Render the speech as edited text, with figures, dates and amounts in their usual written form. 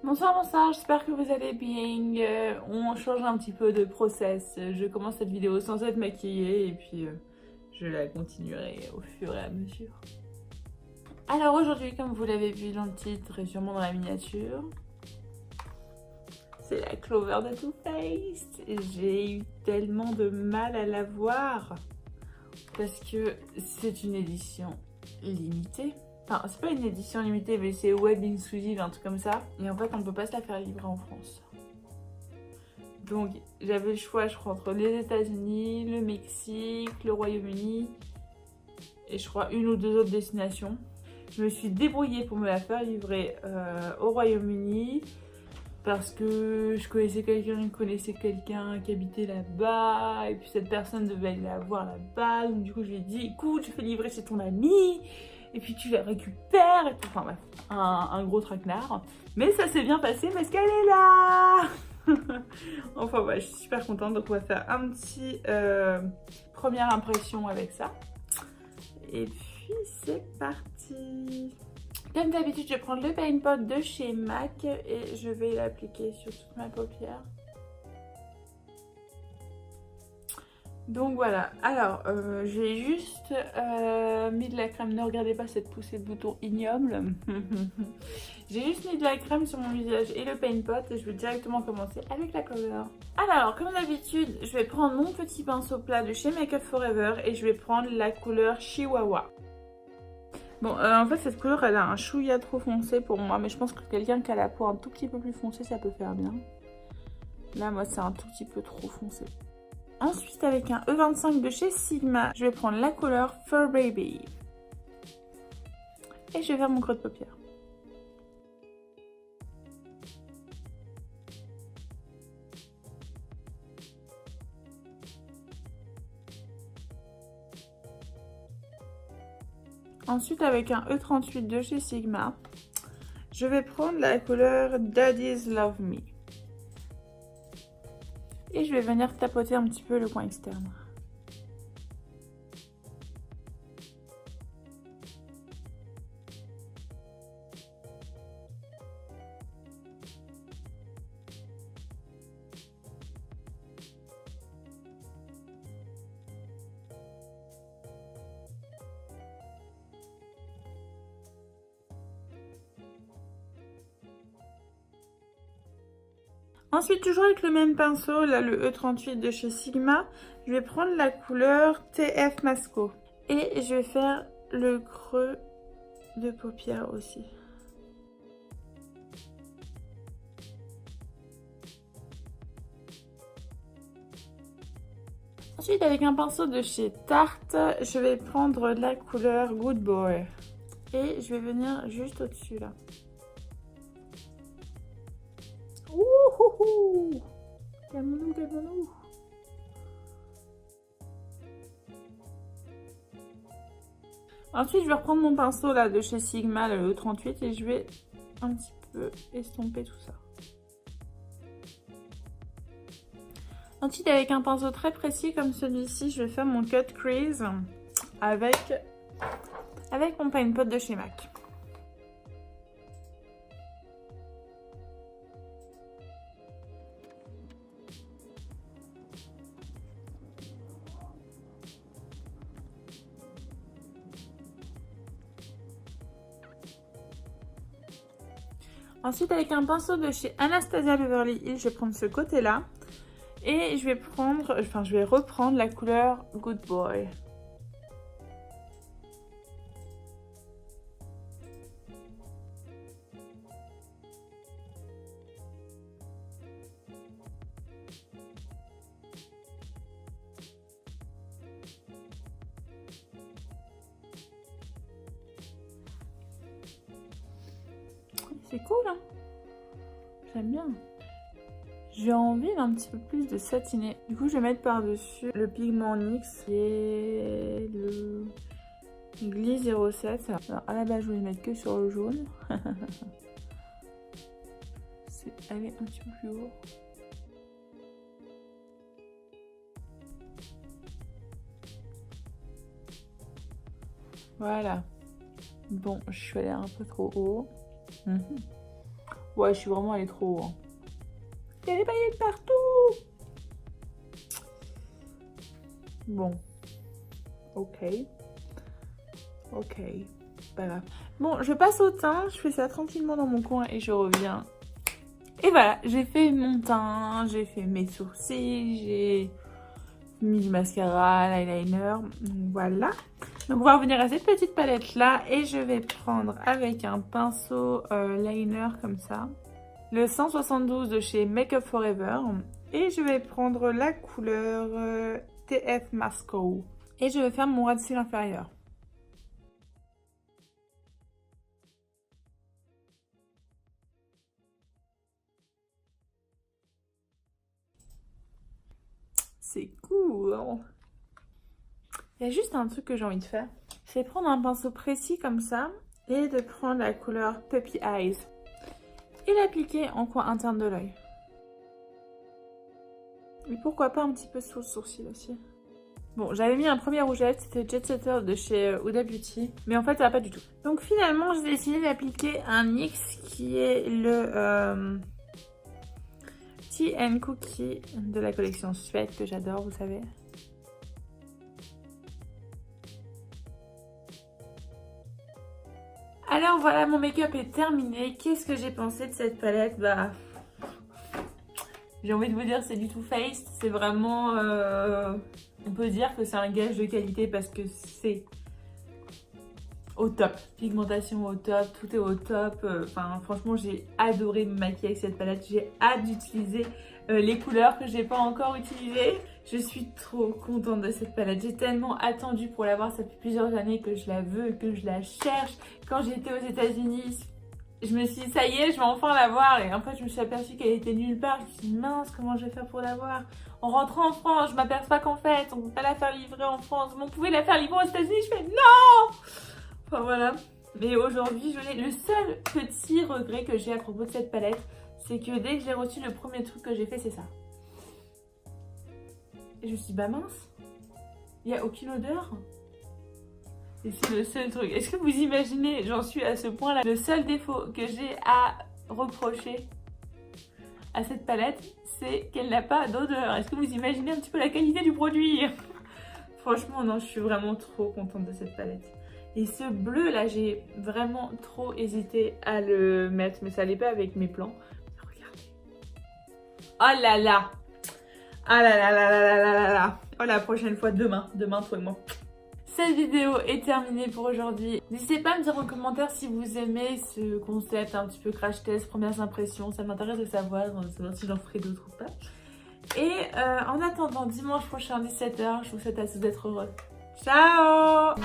Bonsoir, j'espère que vous allez bien. On change un petit peu de process. Je commence cette vidéo sans être maquillée et puis je la continuerai au fur et à mesure. Alors aujourd'hui, comme vous l'avez vu dans le titre et sûrement dans la miniature, c'est la Clover de Too Faced. J'ai eu tellement de mal à la voir parce que c'est une édition limitée. Enfin, c'est pas une édition limitée, mais c'est web exclusive, un truc comme ça. Et en fait, on peut pas se la faire livrer en France. Donc, j'avais le choix, je crois, entre les États-Unis, le Mexique, le Royaume-Uni et je crois une ou deux autres destinations. Je me suis débrouillée pour me la faire livrer au Royaume-Uni parce que je connaissais quelqu'un qui habitait là-bas et puis cette personne devait aller la voir là-bas. Donc, du coup, je lui ai dit, écoute, je fais livrer chez ton ami. Et puis tu la récupères, et tout. Enfin bref, un gros traquenard. Mais ça s'est bien passé parce qu'elle est là. Enfin ouais, je suis super contente. Donc on va faire un petit première impression avec ça. Et puis c'est parti. Comme d'habitude, je vais prendre le Paint Pot de chez MAC et je vais l'appliquer sur toute ma paupière. Donc voilà, alors j'ai juste mis de la crème, ne regardez pas cette poussée de bouton ignoble. J'ai juste mis de la crème sur mon visage et le Paint Pot et je vais directement commencer avec la Clover. Alors, comme d'habitude, je vais prendre mon petit pinceau plat de chez Make Up Forever et je vais prendre la couleur Chihuahua. Bon, en fait cette couleur elle a un chouïa trop foncé pour moi, mais je pense que quelqu'un qui a la peau un tout petit peu plus foncée ça peut faire bien. Là moi c'est un tout petit peu trop foncé. Ensuite, avec un E25 de chez Sigma, je vais prendre la couleur Fur Baby. Et je vais faire mon creux de paupière. Ensuite, avec un E38 de chez Sigma, je vais prendre la couleur Daddy's Love Me. Et je vais venir tapoter un petit peu le coin externe. Ensuite, toujours avec le même pinceau, là le E38 de chez Sigma, je vais prendre la couleur TF Masco. Et je vais faire le creux de paupière aussi. Ensuite, avec un pinceau de chez Tarte, je vais prendre la couleur Good Boy. Et je vais venir juste au-dessus là. Ouhouhou! Calmons-nous, calmons-nous. Ensuite, je vais reprendre mon pinceau là de chez Sigma, le E38, et je vais un petit peu estomper tout ça. Ensuite, avec un pinceau très précis comme celui-ci, je vais faire mon cut crease avec mon Paint Pot de chez MAC. Ensuite, avec un pinceau de chez Anastasia Beverly Hills, je vais prendre ce côté-là. Et je vais reprendre la couleur Good Boy. C'est cool, hein? J'aime bien. J'ai envie d'un petit peu plus de satiné. Du coup, je vais mettre par-dessus le pigment NYX qui est le Gliss 07. Alors, à la base, je voulais mettre que sur le jaune. C'est aller un petit peu plus haut. Voilà. Bon, je suis allée un peu trop haut. Ouais, je suis vraiment allée trop haut. Hein. Il y a des paillettes partout. Bon. Ok. Ok. Pas grave. Bon, je passe au teint. Je fais ça tranquillement dans mon coin et je reviens. Et voilà, j'ai fait mon teint, j'ai fait mes sourcils, j'ai mis du mascara, l'eyeliner. Voilà. Donc on va revenir à cette petite palette là et je vais prendre avec un pinceau liner comme ça. Le 172 de chez Make Up For Ever. Et je vais prendre la couleur TF Masco. Et je vais faire mon ras de cils inférieur. C'est cool. Il y a juste un truc que j'ai envie de faire. C'est prendre un pinceau précis comme ça. Et de prendre la couleur Puppy Eyes. Et l'appliquer en coin interne de l'œil. Et pourquoi pas un petit peu sous le sourcil aussi. Bon, j'avais mis un premier rougette, c'était Jet Setter de chez Huda Beauty. Mais en fait, ça va pas du tout. Donc finalement, j'ai décidé d'appliquer un NYX qui est le Tea and Cookie de la collection Sweat que j'adore, vous savez. Alors voilà, mon make-up est terminé. Qu'est-ce que j'ai pensé de cette palette? Bah, j'ai envie de vous dire c'est du Too Faced. C'est vraiment... on peut dire que c'est un gage de qualité parce que c'est au top. Pigmentation au top, tout est au top. Enfin, franchement, j'ai adoré me maquiller avec cette palette. J'ai hâte d'utiliser les couleurs que j'ai pas encore utilisées. Je suis trop contente de cette palette. J'ai tellement attendu pour l'avoir. Ça fait plusieurs années que je la veux, que je la cherche. Quand j'étais aux États-Unis, je me suis dit, ça y est, je vais enfin l'avoir. Et en fait, je me suis aperçue qu'elle était nulle part. Je me suis dit, mince, comment je vais faire pour l'avoir? En rentrant en France, je m'aperçois qu'en fait, on ne peut pas la faire livrer en France. Mais on pouvait la faire livrer aux États-Unis. Je fais non! Enfin voilà. Mais aujourd'hui, le seul petit regret que j'ai à propos de cette palette, c'est que dès que j'ai reçu, le premier truc que j'ai fait, c'est ça. Et je me suis dit, bah mince, il n'y a aucune odeur. Et c'est le seul truc. Est-ce que vous imaginez, j'en suis à ce point-là, le seul défaut que j'ai à reprocher à cette palette, c'est qu'elle n'a pas d'odeur. Est-ce que vous imaginez un petit peu la qualité du produit? Franchement, non, je suis vraiment trop contente de cette palette. Et ce bleu là, j'ai vraiment trop hésité à le mettre, mais ça n'allait pas avec mes plans. Regardez. Oh là là. Ah là là là là là là là là. Oh, la prochaine fois, demain, toi et moi. Cette vidéo est terminée pour aujourd'hui. N'hésitez pas à me dire en commentaire si vous aimez ce concept un petit peu crash test, premières impressions. Ça m'intéresse de savoir si j'en ferai d'autres ou pas. Et en attendant dimanche prochain 17h, je vous souhaite à tous d'être heureux. Ciao!